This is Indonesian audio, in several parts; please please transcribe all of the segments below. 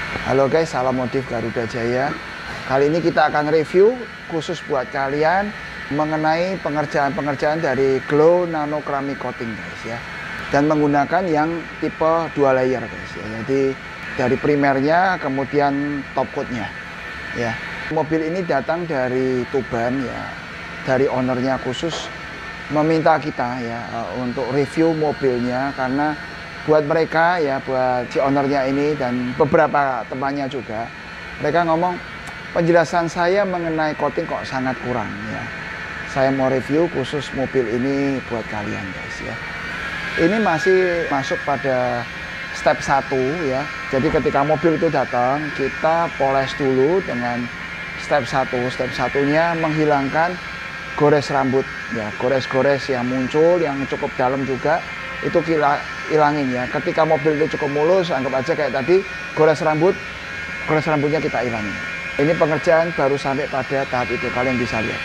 Halo guys, salam modif Garuda Jaya. Kali ini kita akan review khusus buat kalian mengenai pengerjaan-pengerjaan dari Glow Nano Ceramic Coating guys ya. Dan menggunakan yang tipe 2 layer guys ya. Jadi dari primernya kemudian top coatnya ya. Mobil ini datang dari Tuban ya. Dari ownernya khusus meminta kita ya untuk review mobilnya karena buat mereka ya, buat si ownernya ini dan beberapa temannya juga, mereka ngomong penjelasan saya mengenai coating kok sangat kurang ya. Saya mau review khusus mobil ini buat kalian guys ya. Ini masih masuk pada step 1 ya. Jadi ketika mobil itu datang, kita poles dulu dengan step 1. Step satunya menghilangkan gores rambut ya, gores-gores yang muncul yang cukup dalam juga itu kita ilangin ya. Ketika mobil itu cukup mulus, anggap aja kayak tadi, gores rambutnya kita ilangin. Ini pengerjaan baru sampai pada tahap itu, kalian bisa lihat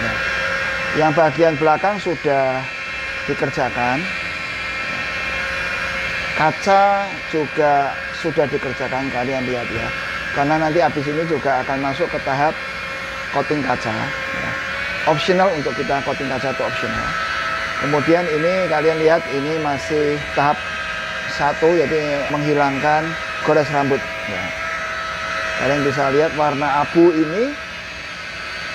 ya. Yang bagian belakang sudah dikerjakan, kaca juga sudah dikerjakan, kalian lihat ya. Karena nanti habis ini juga akan masuk ke tahap coating kaca ya. Optional untuk kita coating kaca itu optional. Kemudian ini kalian lihat, ini masih tahap 1, yaitu menghilangkan gores rambut ya. Kalian bisa lihat warna abu ini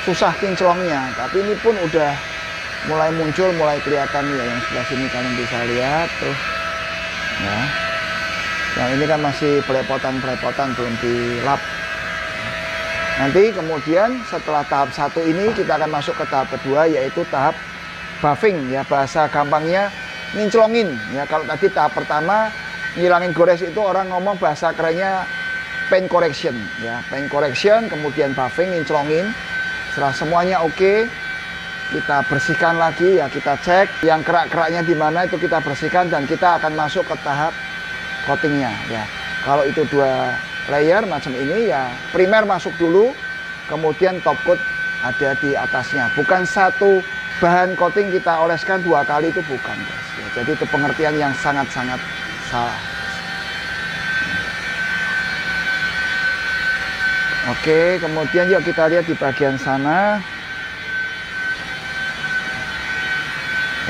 susah kinclongnya, tapi ini pun udah mulai muncul, mulai kelihatan ya. Yang sebelah sini kalian bisa lihat tuh ya. Yang ini kan masih pelepotan belum dilap. Nanti kemudian setelah tahap 1 ini kita akan masuk ke tahap kedua, yaitu tahap buffing ya, bahasa gampangnya nginclongin ya. Kalau tadi tahap pertama ngilangin gores itu orang ngomong bahasa kerennya paint correction ya, paint correction, kemudian buffing, nginclongin. Setelah semuanya oke, kita bersihkan lagi ya, kita cek yang kerak-keraknya di mana itu kita bersihkan dan kita akan masuk ke tahap coatingnya ya. Kalau itu 2 layer macam ini ya, primer masuk dulu, kemudian top coat ada di atasnya. Bukan satu bahan coating kita oleskan 2 kali, itu bukan guys ya. Jadi itu pengertian yang sangat-sangat salah. Oke, kemudian yuk kita lihat di bagian sana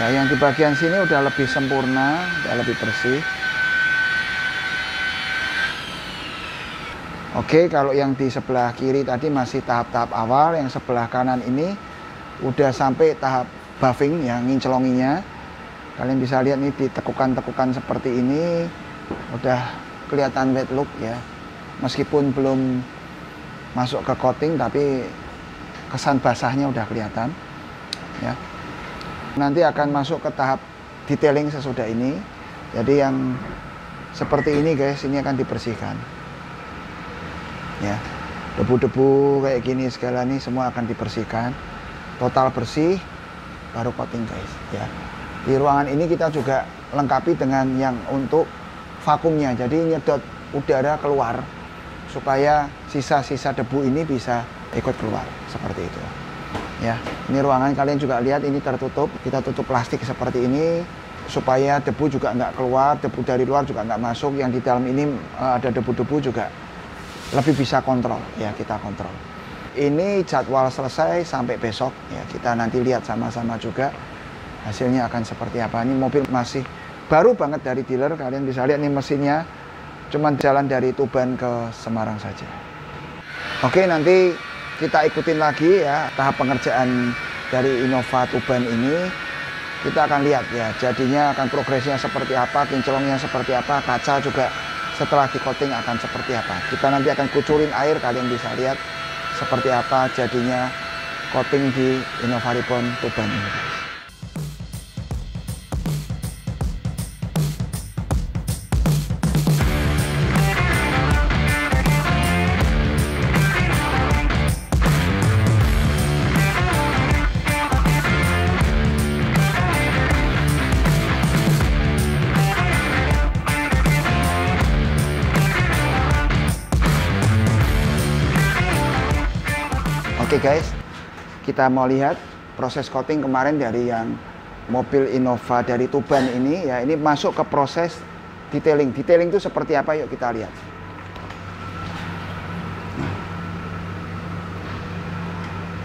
ya. Yang di bagian sini udah lebih sempurna, udah lebih bersih. Oke, kalau yang di sebelah kiri tadi masih tahap-tahap awal, yang sebelah kanan ini udah sampai tahap buffing yang ngincelonginya. Kalian bisa lihat nih, ditekukan-tekukan seperti ini udah kelihatan wet look ya. Meskipun belum masuk ke coating tapi kesan basahnya udah kelihatan ya. Nanti akan masuk ke tahap detailing sesudah ini. Jadi yang seperti ini guys, ini akan dibersihkan ya. Debu-debu kayak gini segala nih semua akan dibersihkan total bersih, baru coating guys ya. Di ruangan ini kita juga lengkapi dengan yang untuk vakumnya, jadi nyedot udara keluar supaya sisa-sisa debu ini bisa ikut keluar seperti itu ya. Ini ruangan kalian juga lihat, ini tertutup, kita tutup plastik seperti ini supaya debu juga nggak keluar, debu dari luar juga nggak masuk. Yang di dalam ini ada debu-debu juga lebih bisa kontrol ya, kita kontrol. Ini jadwal selesai sampai besok ya, kita nanti lihat sama-sama juga hasilnya akan seperti apa. Ini mobil masih baru banget dari dealer, kalian bisa lihat nih mesinnya cuman jalan dari Tuban ke Semarang saja. Oke, nanti kita ikutin lagi ya tahap pengerjaan dari Innova Tuban ini. Kita akan lihat ya jadinya akan progresnya seperti apa, kinclongnya seperti apa, kaca juga setelah di coating akan seperti apa. Kita nanti akan kucurin air, kalian bisa lihat seperti apa jadinya coating di Innova Reborn Tuban ini. Oke guys, kita mau lihat proses coating kemarin dari yang mobil Innova dari Tuban ini ya. Ini masuk ke proses detailing. Detailing itu seperti apa? Yuk kita lihat.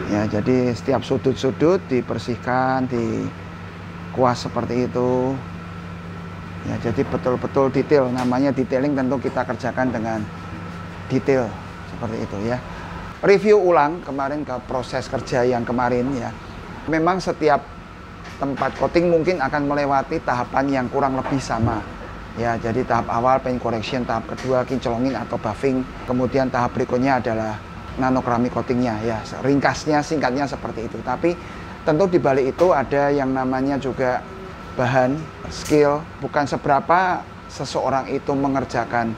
Ya, jadi setiap sudut-sudut dibersihkan, dikuas seperti itu. Ya, jadi betul-betul detail. Namanya detailing, tentu kita kerjakan dengan detail seperti itu ya. Review ulang kemarin ke proses kerja yang kemarin ya. Memang setiap tempat coating mungkin akan melewati tahapan yang kurang lebih sama. Ya, jadi tahap awal paint correction, tahap kedua kinclongin atau buffing, kemudian tahap berikutnya adalah nanokeramik coatingnya ya. Ringkasnya, singkatnya seperti itu. Tapi tentu di balik itu ada yang namanya juga bahan, skill. Bukan seberapa seseorang itu mengerjakan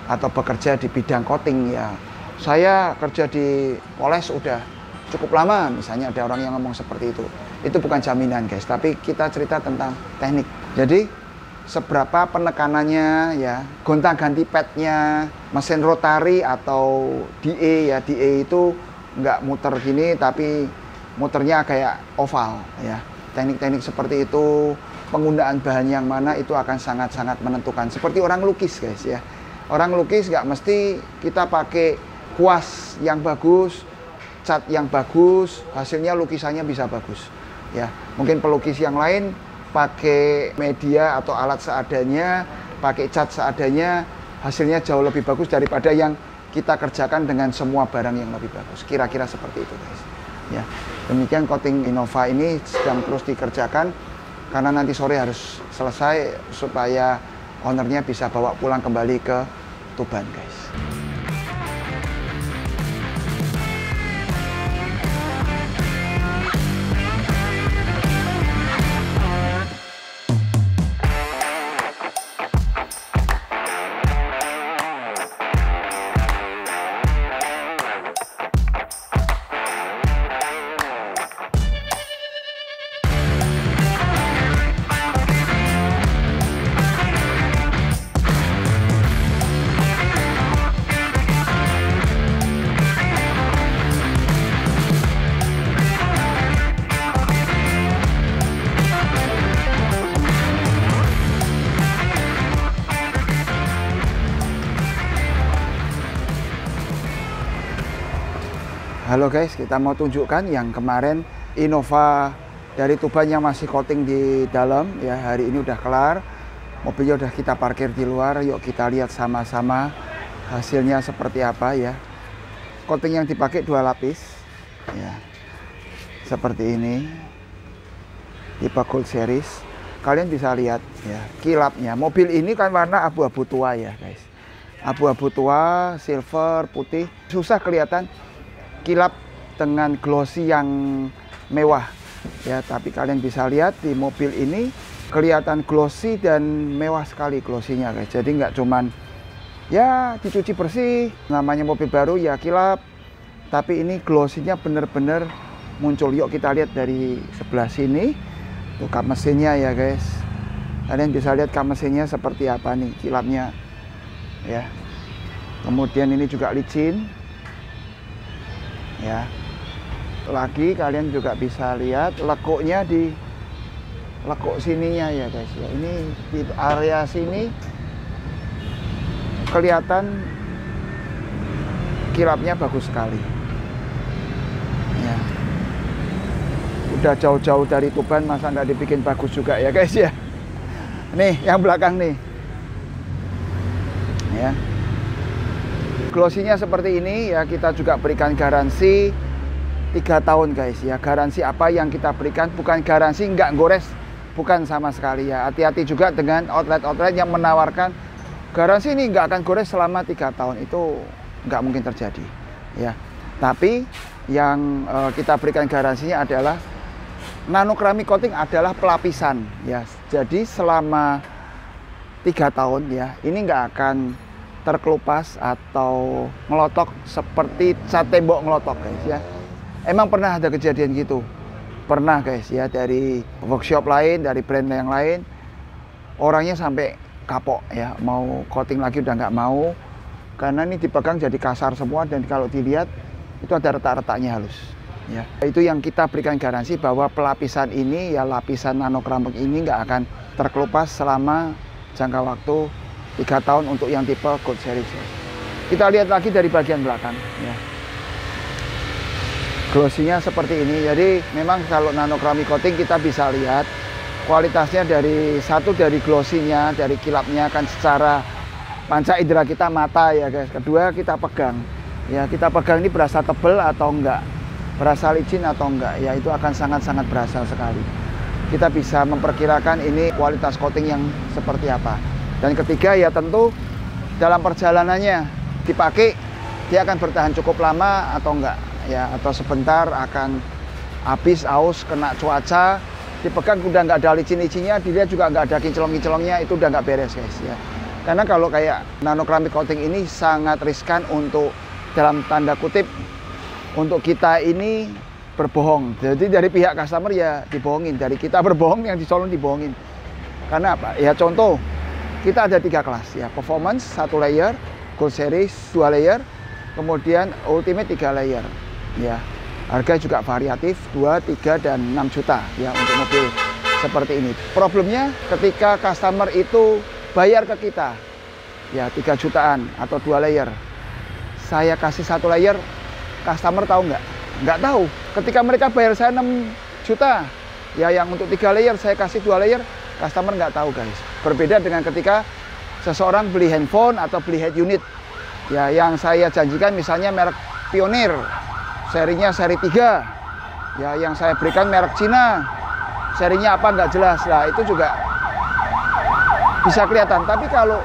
atau bekerja di bidang coating ya. Saya kerja di poles udah cukup lama, misalnya ada orang yang ngomong seperti itu. Itu bukan jaminan guys, tapi kita cerita tentang teknik. Jadi seberapa penekanannya ya, gonta-ganti padnya, mesin rotari atau DA ya. DA itu nggak muter gini tapi muternya kayak oval ya. Teknik-teknik seperti itu, penggunaan bahan yang mana itu akan sangat-sangat menentukan. Seperti orang lukis guys ya. Orang lukis nggak mesti kita pakai kuas yang bagus, cat yang bagus, hasilnya lukisannya bisa bagus ya. Mungkin pelukis yang lain pakai media atau alat seadanya, pakai cat seadanya, hasilnya jauh lebih bagus daripada yang kita kerjakan dengan semua barang yang lebih bagus. Kira-kira seperti itu guys ya. Demikian coating Innova ini sedang terus dikerjakan karena nanti sore harus selesai supaya ownernya bisa bawa pulang kembali ke Tuban guys. Halo guys, kita mau tunjukkan yang kemarin Innova dari Tuban yang masih coating di dalam ya. Hari ini udah kelar, mobilnya udah kita parkir di luar. Yuk kita lihat sama-sama hasilnya seperti apa ya. Coating yang dipakai 2 lapis ya, seperti ini, tipe Gold Series. Kalian bisa lihat ya kilapnya. Mobil ini kan warna abu-abu tua ya guys, abu-abu tua, silver, putih, susah kelihatan kilap dengan glossy yang mewah ya. Tapi kalian bisa lihat di mobil ini kelihatan glossy dan mewah sekali glossinya guys. Jadi nggak cuman ya dicuci bersih, namanya mobil baru ya kilap, tapi ini glossinya bener-bener muncul. Yuk kita lihat dari sebelah sini tuh kap mesinnya ya guys. Kalian bisa lihat kap mesinnya seperti apa nih kilapnya ya. Kemudian ini juga licin ya. Lagi kalian juga bisa lihat lekuknya di lekuk sininya ya guys ya. Ini di area sini kelihatan kilapnya bagus sekali ya. Udah jauh-jauh dari Tuban, masa nggak dibikin bagus juga ya guys ya. Nih yang belakang nih ya, glossinya seperti ini ya. Kita juga berikan garansi 3 tahun guys ya. Garansi apa yang kita berikan? Bukan garansi nggak gores, bukan sama sekali ya. Hati-hati juga dengan outlet-outlet yang menawarkan garansi ini nggak akan gores selama 3 tahun. Itu nggak mungkin terjadi ya. Tapi yang kita berikan garansinya adalah nanokeramik coating adalah pelapisan ya. Jadi selama 3 tahun ya, ini nggak akan terkelupas atau ngelotok seperti cat tembok ngelotok guys ya. Emang pernah ada kejadian gitu? Pernah guys ya, dari workshop lain, dari brand yang lain, orangnya sampai kapok ya, mau coating lagi udah nggak mau karena ini dipegang jadi kasar semua, dan kalau dilihat itu ada retak-retaknya halus ya. Itu yang kita berikan garansi bahwa pelapisan ini ya, lapisan nanokeramik ini nggak akan terkelupas selama jangka waktu 3 tahun untuk yang tipe Gold Series. Kita lihat lagi dari bagian belakang ya. Glossy-nya seperti ini. Jadi memang kalau nano keramik coating kita bisa lihat kualitasnya dari glossy-nya, dari kilapnya kan secara panca indera kita mata ya guys. Kedua kita pegang. Ya, kita pegang ini berasa tebal atau enggak, berasa licin atau enggak. Ya, itu akan sangat-sangat berasa sekali. Kita bisa memperkirakan ini kualitas coating yang seperti apa. Dan ketiga ya tentu dalam perjalanannya dipakai dia akan bertahan cukup lama atau enggak. Ya, atau sebentar akan habis, aus, kena cuaca, dipegang udah nggak ada licin-licinnya, dilihat juga nggak ada kinclong-kinclongnya, itu udah nggak beres guys ya. Karena kalau kayak nano keramik coating ini sangat riskan untuk, dalam tanda kutip, untuk kita ini berbohong. Jadi dari pihak customer ya dibohongin, dari kita berbohong yang disolong dibohongin. Karena apa? Ya contoh, kita ada 3 kelas ya, performance 1 layer, Gold Series 2 layer, kemudian Ultimate 3 layer. Ya, harga juga variatif 2, 3, dan 6 juta ya untuk mobil seperti ini. Problemnya ketika customer itu bayar ke kita ya 3 jutaan atau 2 layer. Saya kasih 1 layer, customer tahu nggak? Nggak tahu. Ketika mereka bayar saya 6 juta ya yang untuk 3 layer saya kasih 2 layer, customer nggak tahu guys. Berbeda dengan ketika seseorang beli handphone atau beli head unit ya, yang saya janjikan misalnya merek Pioneer, serinya seri 3 ya, yang saya berikan merek Cina, serinya apa nggak jelas lah, itu juga bisa kelihatan. Tapi kalau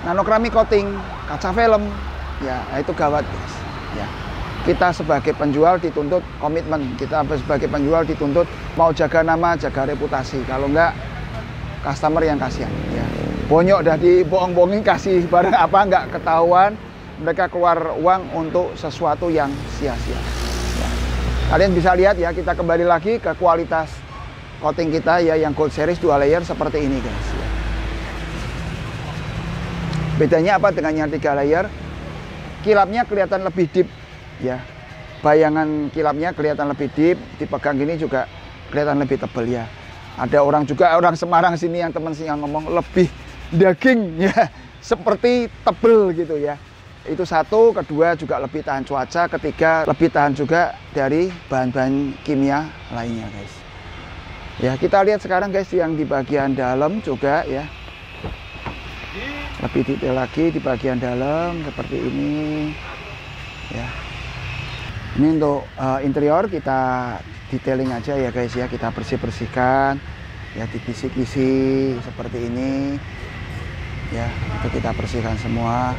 nano keramik coating, kaca film ya itu gawat guys ya. Kita sebagai penjual dituntut komitmen, kita sebagai penjual dituntut mau jaga nama, jaga reputasi. Kalau enggak, customer yang kasihan ya. Bonyok dah dibohong-bohongin, kasih barang apa nggak ketahuan, mereka keluar uang untuk sesuatu yang sia-sia. Ya. Kalian bisa lihat ya, kita kembali lagi ke kualitas coating kita ya, yang Gold Series 2 layer seperti ini guys. Ya. Bedanya apa dengan yang 3 layer? Kilapnya kelihatan lebih deep ya. Bayangan kilapnya kelihatan lebih deep, dipegang gini juga kelihatan lebih tebal ya. Ada orang Semarang sini yang teman sini yang ngomong lebih daging ya, seperti tebel gitu ya. Itu satu, kedua juga lebih tahan cuaca, ketiga lebih tahan juga dari bahan-bahan kimia lainnya guys. Ya, kita lihat sekarang guys yang di bagian dalam juga ya. Lebih detail lagi di bagian dalam seperti ini ya. Ini untuk interior kita detailing aja ya guys ya, kita bersih-bersihkan ya, dikisi-kisi seperti ini ya, itu kita bersihkan semua.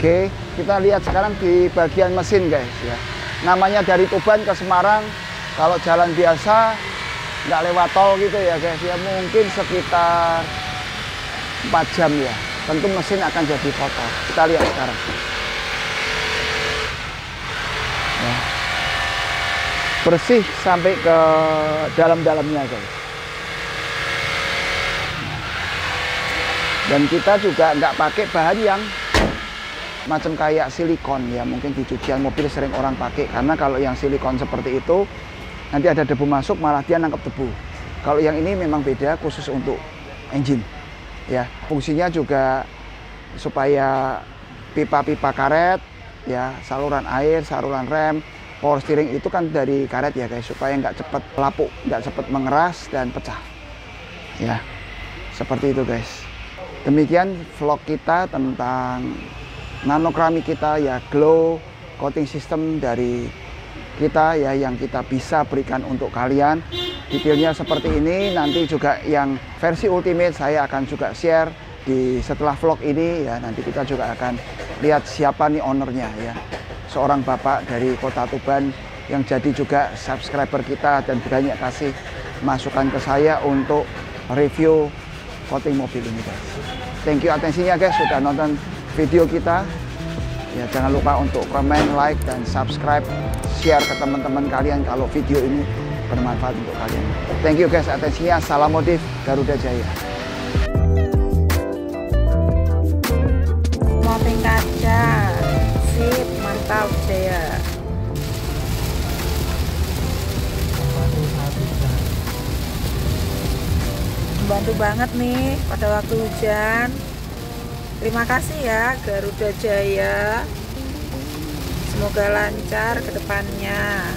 Oke, kita lihat sekarang di bagian mesin guys ya. Namanya dari Tuban ke Semarang, kalau jalan biasa nggak lewat tol gitu ya guys ya, mungkin sekitar 4 jam ya. Tentu mesin akan jadi kotor. Kita lihat sekarang ya. Bersih sampai ke dalam-dalamnya guys. Dan kita juga nggak pakai bahan yang macam kayak silikon ya, mungkin di cucian mobil sering orang pakai, karena kalau yang silikon seperti itu nanti ada debu masuk malah dia nangkep debu. Kalau yang ini memang beda, khusus untuk engine ya. Fungsinya juga supaya pipa-pipa karet ya, saluran air, saluran rem, power steering itu kan dari karet ya guys, supaya nggak cepat lapuk, nggak cepat mengeras dan pecah ya, seperti itu guys. Demikian vlog kita tentang nano keramik kita ya, glow coating system dari kita ya, yang kita bisa berikan untuk kalian. Detailnya seperti ini. Nanti juga yang versi ultimate saya akan juga share di setelah vlog ini ya. Nanti kita juga akan lihat siapa nih ownernya ya, seorang bapak dari kota Tuban yang jadi juga subscriber kita dan banyak kasih masukan ke saya untuk review coating mobil ini guys. Thank you atensinya guys, sudah nonton video kita ya. Jangan lupa untuk komen, like, dan subscribe, share ke teman-teman kalian kalau video ini bermanfaat untuk kalian. Thank you guys atensinya. Salam modif Garuda Jaya. Mopping kaca, sip, mantap deh. membantu banget nih pada waktu hujan. Terima kasih ya Garuda Jaya. Semoga lancar ke depannya.